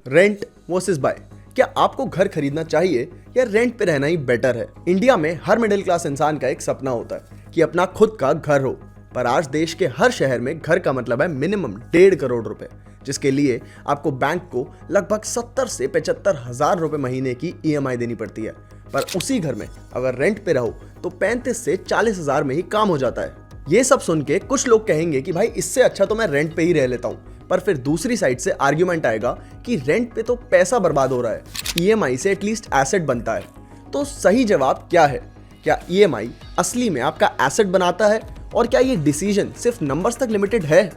Rent versus bye. क्या आपको घर खरीदना चाहिए या रेंट पे रहना ही बेटर है? इंडिया में हर मिडिल क्लास इंसान का एक सपना होता है कि अपना खुद का घर हो, पर आज देश के हर शहर में घर का मतलब है मिनिमम 1.5 करोड़ रुपए, जिसके लिए आपको बैंक को लगभग 70 से 75 हजार रुपए महीने की ईएमआई देनी पड़ती है। पर उसी घर में अगर रेंट पे रहो तो 35 से 40 हजार में ही काम हो जाता है। ये सब सुन के कुछ लोग कहेंगे कि भाई इससे अच्छा तो मैं रेंट पे ही रह लेता हूँ, पर फिर दूसरी साइड से आर्ग्यूमेंट आएगा कि रेंट पे तो पैसा बर्बाद हो रहा है, ईएमआई से एटलीस्ट एसेट बनता है। तो सही जवाब क्या है? क्या ईएमआई असली में आपका एसेट बनाता है और क्या ये डिसीजन सिर्फ नंबर्स तक लिमिटेड है?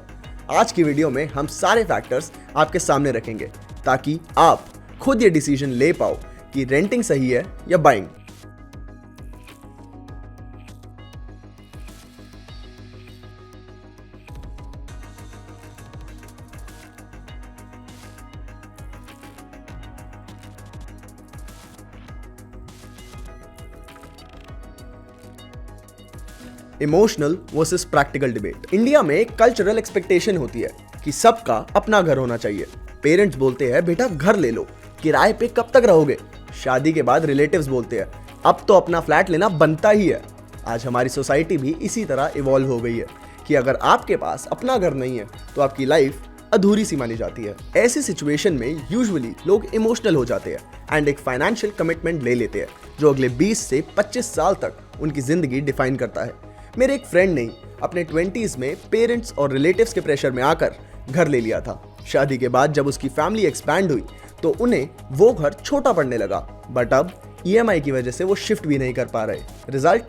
आज की वीडियो में हम सारे फैक्टर्स आपके सामने रखेंगे ताकि आप खुद ये डिसीजन ले पाओ कि रेंटिंग सही है या buying. Emotional versus practical debate. India में एक कल्चरल एक्सपेक्टेशन होती है कि सबका अपना घर होना चाहिए। पेरेंट्स बोलते हैं बेटा घर ले लो, किराए पे कब तक रहोगे? शादी के बाद रिलेटिव्स बोलते हैं अब तो अपना फ्लैट लेना बनता ही है। आज हमारी सोसाइटी भी इसी तरह इवॉल्व हो गई है कि अगर आपके पास अपना घर नहीं है तो आपकी लाइफ अधूरी सी मानी जाती है। ऐसी सिचुएशन में यूजुअली लोग इमोशनल हो जाते हैं एंड एक फाइनेंशियल कमिटमेंट ले लेते हैं जो अगले 20 से 25 साल तक उनकी जिंदगी डिफाइन करता है। मेरे एक फ्रेंड ने अपने 20s में पेरेंट्स और रिलेटिव्स के प्रेशर में आकर घर ले लिया था। शादी के बाद जब उसकी फैमिली एक्सपैंड हुई तो उन्हें वो घर छोटा पड़ने लगा, बट अब ईएमआई की वजह से वो शिफ्ट भी नहीं कर पा रहे। रिजल्ट,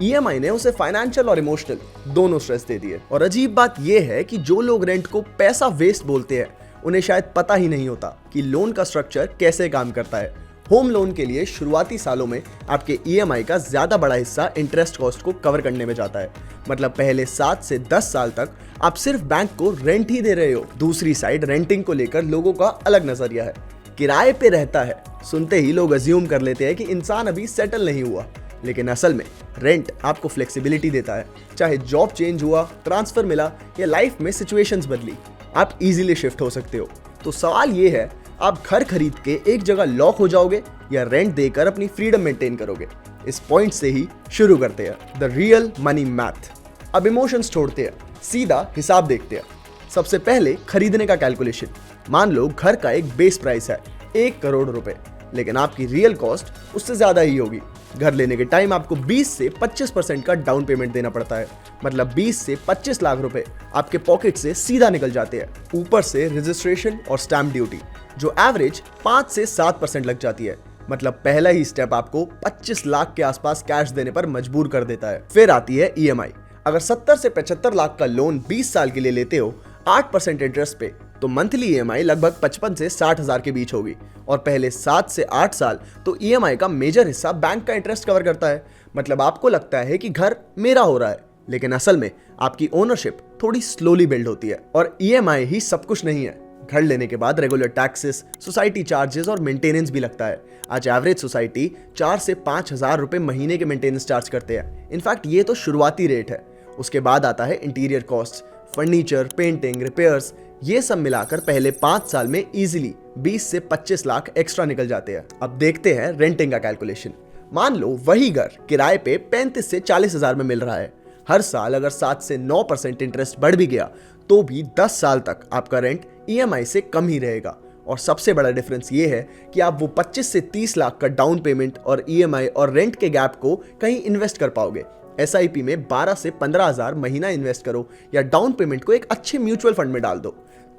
ईएमआई ने उसे फाइनेंशियल और इमोशनल दोनों स्ट्रेस दे दिए। और अजीब बात यह है कि जो लोग रेंट को पैसा वेस्ट बोलते हैं उन्हें शायद पता ही नहीं होता कि लोन का स्ट्रक्चर कैसे काम करता है। होम लोन के लिए शुरुआती सालों में आपके ईएमआई का ज्यादा बड़ा हिस्सा इंटरेस्ट कॉस्ट को कवर करने में जाता है। मतलब पहले 7 से 10 साल तक आप सिर्फ बैंक को रेंट ही दे रहे हो। दूसरी साइड रेंटिंग को लेकर लोगों का अलग नजरिया है। किराए पे रहता है सुनते ही लोग अज्यूम कर लेते हैं कि इंसान अभी सेटल नहीं हुआ, लेकिन असल में रेंट आपको फ्लेक्सिबिलिटी देता है। चाहे जॉब चेंज हुआ, ट्रांसफर मिला या लाइफ में सिचुएशंस बदली, आप इजीली शिफ्ट हो सकते हो। तो सवाल ये है, आप घर खरीद के एक जगह लॉक हो जाओगे या रेंट देकर अपनी फ्रीडम मेंटेन करोगे? इस पॉइंट से ही शुरू करते हैं द रियल मनी मैथ। अब इमोशंस छोड़ते हैं, सीधा हिसाब देखते हैं। सबसे पहले खरीदने का कैलकुलेशन। मान लो घर का एक बेस प्राइस है 1 करोड़ रुपए, लेकिन आपकी रियल कॉस्ट उससे ज्यादा ही होगी। घर लेने के टाइम आपको 20 से 25% का डाउन पेमेंट देना पड़ता है। मतलब 20 से 25 लाख रुपए आपके पॉकेट से सीधा निकल जाते हैं। ऊपर से रजिस्ट्रेशन और स्टैंप ड्यूटी जो एवरेज 5 से 7% लग जाती है। मतलब पहला ही स्टेप आपको 25 लाख के आसपास कैश देने पर मजबूर कर देता है। फिर आती है ईएमआई। अगर 70 से 75 लाख का लोन 20 साल के लिए लेते हो 8% इंटरेस्ट पे, तो मंथली ईएमआई लगभग 55 से 60 हजार के बीच होगी। और पहले 7 से 8 साल तो ईएमआई का मेजर हिस्सा बैंक का इंटरेस्ट कवर करता है। मतलब आपको लगता है कि घर मेरा हो रहा है, लेकिन असल में आपकी ओनरशिप थोड़ी स्लोली बिल्ड होती है। और ईएमआई ही सब कुछ नहीं है। घर लेने के बाद रेगुलर टैक्सेस, सोसाइटी चार्जेस और मेंटेनेंस भी लगता है। आज एवरेज सोसाइटी 4 से 5 हजार रुपए महीने के मेंटेनेंस चार्ज करते हैं। इनफैक्ट ये तो शुरुआती रेट है। उसके बाद आता है interior cost, furniture, painting, repairs. ये सब मिलाकर पहले 5 साल में इजीली 20 से 25 लाख एक्स्ट्रा निकल जाते हैं। अब देखते हैं रेंटिंग का कैलकुलेशन। मान लो वही घर किराए पे 35 से 40 हजार में मिल रहा है। हर साल अगर 7 से 9% इंटरेस्ट बढ़ भी गया तो भी 10 साल तक आपका रेंट ईएमआई से कम ही रहेगा। और सबसे बड़ा डिफरेंस ये है कि आप वो 25 से 30 लाख का डाउन पेमेंट और ईएमआई और रेंट के गैप को कहीं इन्वेस्ट कर पाओगे। एसआईपी में 12 से 15 हजार महीना इन्वेस्ट करो या डाउन पेमेंट को एक अच्छे म्यूचुअल फंड में डाल दो,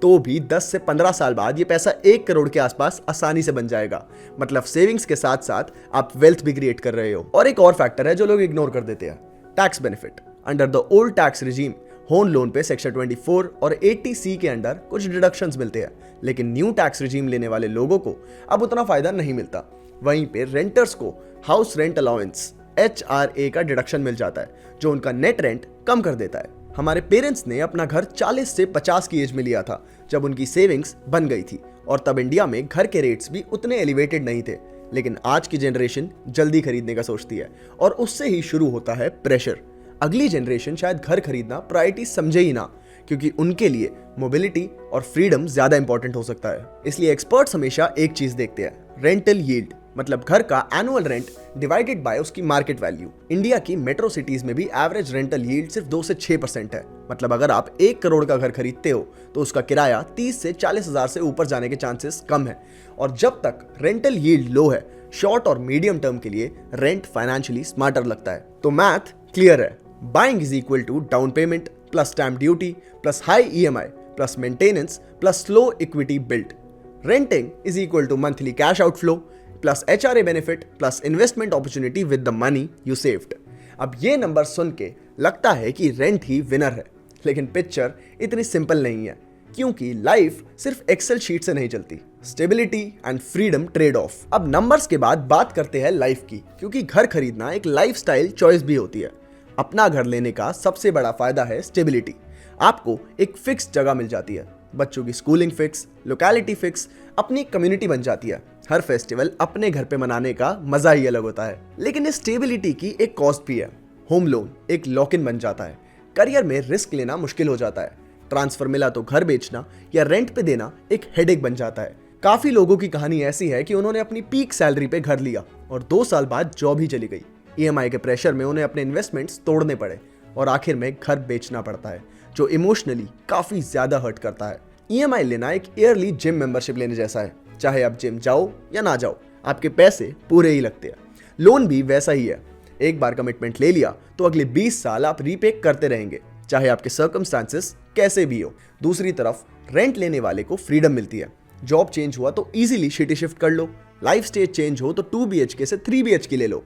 तो भी 10 से 15 साल बाद ये पैसा 1 करोड़ के आसपास आसानी से बन जाएगा। मतलब सेविंग्स के साथ साथ आप वेल्थ भी क्रिएट कर रहे हो। और एक और फैक्टर है जो लोग इग्नोर कर देते हैं, tax benefit. Under the old tax regime home loan पे सेक्शन 24 और 80C के अंडर कुछ डिडक्शंस मिलते हैं, लेकिन न्यू टैक्स रिजीम लेने वाले लोगों को अब उतना फायदा नहीं मिलता। वहीं पे रेंटर्स को हाउस रेंट अलाउंस HRA का डिडक्शन मिल जाता है जो उनका नेट रेंट कम कर देता है। हमारे पेरेंट्स ने अपना घर 40 से 50 की एज में लिया था जब उनकी सेविंग्स बन गई थी, और तब इंडिया में घर के रेट्स भी उतने एलिवेटेड नहीं थे। लेकिन आज की जनरेशन जल्दी खरीदने का सोचती है और उससे ही शुरू होता है प्रेशर। अगली जनरेशन शायद घर खरीदना प्रायोरिटी समझे ही ना, क्योंकि उनके लिए मोबिलिटी और फ्रीडम ज्यादा इंपॉर्टेंट हो सकता है। इसलिए एक्सपर्ट्स हमेशा एक चीज देखते हैं, रेंटल यील्ड, मतलब घर का एनुअल रेंट डिवाइडेड बाय उसकी मार्केट वैल्यू। इंडिया की मेट्रो सिटीज में भी एवरेज रेंटल यील्ड सिर्फ 2 से 6% है। मतलब अगर आप 1 करोड़ का घर खरीदते हो तो उसका किराया 30 से 40 हजार से ऊपर जाने के चांसेस कम है। और जब तक रेंटल यील्ड लो है, शॉर्ट और मीडियम टर्म के लिए रेंट फाइनेंशियली स्मार्टर लगता है। तो मैथ क्लियर है, buying is equal to down payment plus stamp duty plus high EMI plus maintenance plus slow equity built. Renting is equal to monthly cash outflow plus HRA benefit plus investment opportunity with the money you saved. अब ये number सुन के लगता है कि rent ही winner है, लेकिन picture इतनी simple नहीं है, क्योंकि लाइफ सिर्फ एक्सेल शीट से नहीं चलती। Stability and freedom trade off. अब नंबर्स के बाद बात करते हैं लाइफ की, क्योंकि घर खरीदना एक लाइफस्टाइल चॉइस भी होती है। अपना घर लेने का सबसे बड़ा फायदा है स्टेबिलिटी। आपको एक फिक्स जगह मिल जाती है, बच्चों की स्कूलिंग फिक्स, लोकेलिटी फिक्स, अपनी कम्युनिटी बन जाती है। हर फेस्टिवल अपने घर पे मनाने का मजा ही अलग होता है। लेकिन इस स्टेबिलिटी की एक कॉस्ट भी है। होम लोन एक लॉक इन बन जाता है, करियर में रिस्क लेना मुश्किल हो जाता है, ट्रांसफर मिला तो घर बेचना या रेंट पे देना एक हेडेक बन जाता है। काफी लोगों की कहानी ऐसी है कि उन्होंने अपनी पीक सैलरी पे घर लिया और 2 साल बाद जॉब ही चली गई। EMI के प्रेशर में उन्हें अपने इन्वेस्टमेंट्स तोड़ने पड़े और आखिर में घर बेचना पड़ता है, जो इमोशनली काफी ज्यादा हर्ट करता है। EMI लेना एक ईयरली जिम मेंबरशिप लेने जैसा है। चाहे आप जिम जाओ या ना जाओ, आपके पैसे पूरे ही लगते हैं। लोन भी वैसा ही है, एक बार कमिटमेंट ले लिया तो अगले 20 साल आप रीपे करते रहेंगे, चाहे आपके सर्कमस्टांसेस कैसे भी हो। दूसरी तरफ रेंट लेने वाले को फ्रीडम मिलती है। जॉब चेंज हुआ तो इजीली सिटी शिफ्ट कर लो, लाइफ स्टेज चेंज हो तो 2 BHK से 3 BHK ले लो,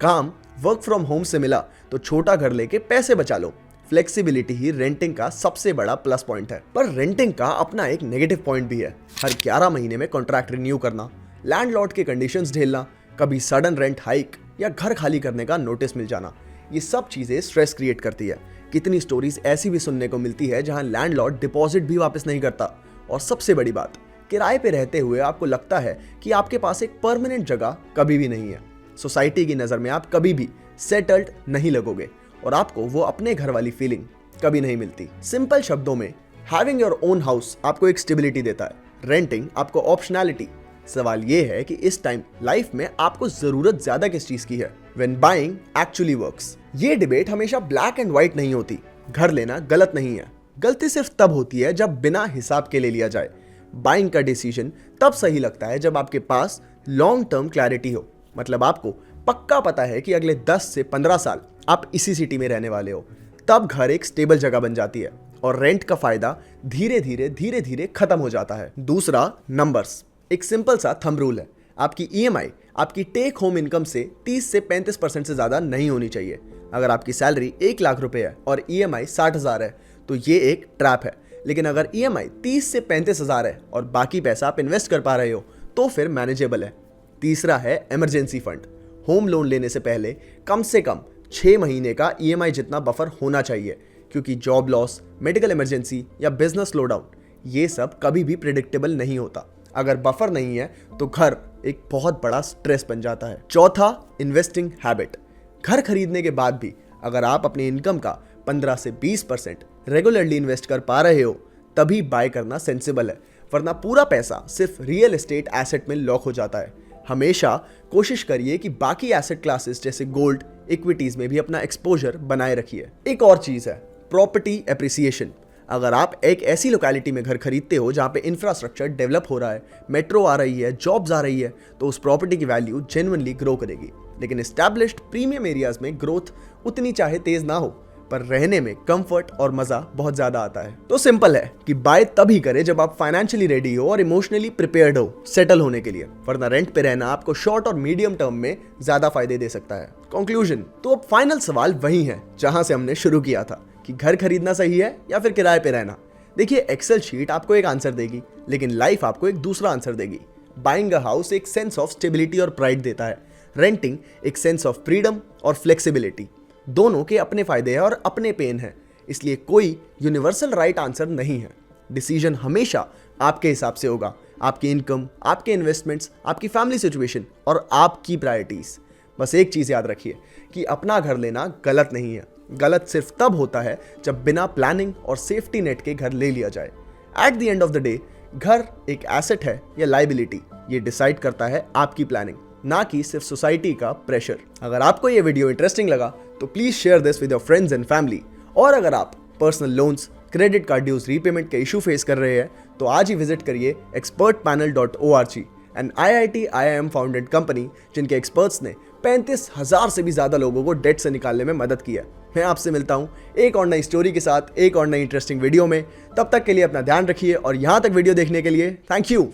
काम वर्क फ्रॉम होम से मिला तो छोटा घर लेके पैसे बचा लो। फ्लेक्सिबिलिटी ही रेंटिंग का सबसे बड़ा प्लस पॉइंट है। पर रेंटिंग का अपना एक नेगेटिव पॉइंट भी है। हर 11 महीने में कॉन्ट्रैक्ट रिन्यू करना, लैंडलॉर्ड के कंडीशंस झेलना, कभी सडन रेंट हाइक या घर खाली करने का नोटिस मिल जाना, ये सब चीजें स्ट्रेस क्रिएट करती है। कितनी स्टोरीज ऐसी भी सुनने को मिलती है जहां लैंडलॉर्ड डिपॉजिट भी वापस नहीं करता। और सबसे बड़ी बात, किराए पे रहते हुए आपको लगता है कि आपके पास एक परमानेंट जगह कभी भी नहीं है। सोसाइटी की नजर में आप कभी भी सेटल्ड नहीं लगोगे और आपको वो अपने घर वाली फीलिंग कभी नहीं मिलती। सिंपल शब्दों में, हैविंग योर ओन हाउस आपको एक स्टेबिलिटी देता है, रेंटिंग आपको ऑप्शनैलिटी। सवाल ये है कि इस टाइम लाइफ में आपको जरूरत ज्यादा किस चीज की है? When buying actually works. ये डिबेट हमेशा ब्लैक एंड व्हाइट नहीं होती। घर लेना गलत नहीं है, गलती सिर्फ तब होती है जब बिना हिसाब के ले लिया जाए। बाइंग का डिसीजन तब सही लगता है जब आपके पास लॉन्ग टर्म क्लैरिटी हो, मतलब आपको पक्का पता है कि अगले 10 से 15 साल आप इसी सिटी में रहने वाले हो। तब घर एक स्टेबल जगह बन जाती है और रेंट का फायदा धीरे धीरे खत्म हो जाता है। दूसरा, नंबर्स। एक सिंपल सा थंब रूल है, आपकी EMI आपकी टेक होम इनकम से 30 से 35% से ज्यादा नहीं होनी चाहिए। अगर आपकी सैलरी 1 लाख रुपए है और EMI 60,000 है तो ये एक ट्रैप है। लेकिन अगर EMI 30 से 35,000 है और बाकी पैसा आप इन्वेस्ट कर पा रहे हो तो फिर मैनेजेबल है। तीसरा है इमरजेंसी फंड। होम लोन लेने से पहले कम से कम 6 महीने का EMI जितना बफर होना चाहिए, क्योंकि जॉब लॉस, मेडिकल इमरजेंसी या बिजनेस स्लोडाउन ये सब कभी भी प्रिडिक्टेबल नहीं होता। अगर बफर नहीं है तो घर एक बहुत बड़ा स्ट्रेस बन जाता है। चौथा, इन्वेस्टिंग हैबिट। घर खरीदने के बाद भी अगर आप अपनी इनकम का 15 से 20% रेगुलरली इन्वेस्ट कर पा रहे हो तभी बाय करना सेंसिबल है, वरना पूरा पैसा सिर्फ रियल एस्टेट एसेट में लॉक हो जाता है। हमेशा कोशिश करिए कि बाकी एसेट क्लासेस जैसे गोल्ड, इक्विटीज में भी अपना एक्सपोजर बनाए रखिए। एक और चीज है प्रॉपर्टी एप्रिसिएशन। अगर आप एक ऐसी लोकेलिटी में घर खरीदते हो जहां पे इंफ्रास्ट्रक्चर डेवलप हो रहा है, मेट्रो आ रही है, जॉब्स आ रही है, तो उस प्रॉपर्टी की वैल्यू जेन्युइनली ग्रो करेगी। लेकिन एस्टैब्लिश्ड प्रीमियम एरियाज में ग्रोथ उतनी चाहे तेज ना हो, पर रहने में कंफर्ट और मजा बहुत ज्यादा आता है। तो सिंपल है कि बाय तभी करें जब आप फाइनेंशियली रेडी हो और इमोशनली प्रिपेयर्ड हो सेटल होने के लिए, वरना रेंट पे रहना आपको शॉर्ट और मीडियम टर्म में ज्यादा फायदे दे सकता है। कंक्लूजन, तो अब फाइनल सवाल वही है जहां से हमने शुरू किया था कि घर खरीदना सही है या फिर किराए पे रहना। देखिए, एक्सेल शीट आपको एक आंसर देगी, लेकिन लाइफ आपको एक दूसरा आंसर देगी। बाइंग अ हाउस एक सेंस ऑफ स्टेबिलिटी और प्राइड देता है, रेंटिंग एक सेंस ऑफ फ्रीडम और फ्लेक्सिबिलिटी। दोनों के अपने फायदे हैं और अपने पेन हैं, इसलिए कोई यूनिवर्सल राइट आंसर नहीं है। डिसीजन हमेशा आपके हिसाब से होगा, आपकी इनकम, आपके इन्वेस्टमेंट्स, आपकी फैमिली सिचुएशन और आपकी प्रायोरिटीज। बस एक चीज याद रखिए कि अपना घर लेना गलत नहीं है, गलत सिर्फ तब होता है जब बिना प्लानिंग और सेफ्टी नेट के घर ले लिया जाए। At the end of the day, घर एक एसेट है या लाइबिलिटी, ये डिसाइड करता है आपकी प्लानिंग, ना कि सिर्फ सोसाइटी का प्रेशर। अगर आपको ये वीडियो इंटरेस्टिंग लगा तो please share this with your friends and family. और अगर आप personal loans, credit card dues repayment के इशू फेस कर रहे हैं तो आज ही विजिट करिए expertpanel.org, an IIT IIM founded company जिनके एक्सपर्ट्स ने 35,000 से भी ज्यादा लोगों को डेट से निकालने में मदद की है। मैं आपसे मिलता हूं एक और नई स्टोरी के साथ, एक और नई इंटरेस्टिंग वीडियो में। तब तक के लिए अपना ध्यान रखिए और यहां तक वीडियो देखने के लिए थैंक यू।